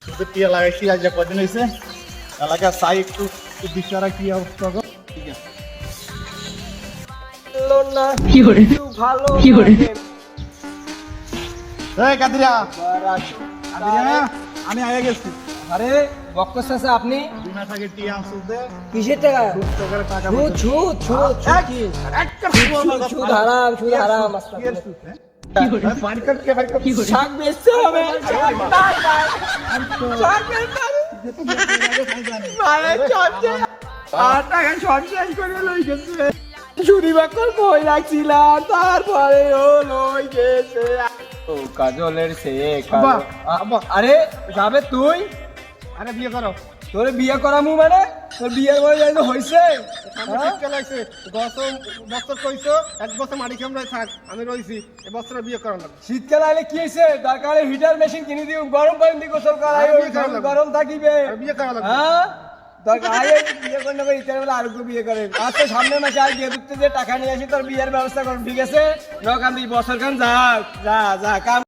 শুধু টিয়া লাগাইছি আজ কদিন হয়েছে এলাকা চাই একটু বিচারা কি অবস্থা গো। ঠিক আছে ভালো এই কাদিরা কাদিরা আমি আগে গেছি। আরে বক্কস আছে আপনি দুই মাস আগে টিয়া আসতে কিসের টাকা করে টাকা সুদ হারাম শাক বেচতে হবে চুরি বাকর কই রাখছিলাম তারপরে ও লই গেছে ও কাজলের সে আরে যাবে তুই আরে বিয়ে করো তোর বিয়ে করামু মানে তোর বিয়ের বয়স একদম হয়েছে বছর কইছো এক বছর মাটি কামড়ায় থাক আমি রইছি এবছর বিয়ে করা লাগবে। শীতকাল আইলে কি হয়েছে দরকার হিটার মেশিন কিনে দিও গরম পানি দিয়ে গোসল করাই গরম থাকিবে বিয়ে করা লাগবে। হ্যাঁ দরকার আগে বিয়ে করে নেবে ইতার বেলা আরো বিয়ে করে আজকে সামনের মাসে আর গিয়ে দেখতে যে টাকা নিয়ে আসি তোর বিয়ের ব্যবস্থা করুন ঠিক আছে নকান্দি বছর খান যা যা যা কাম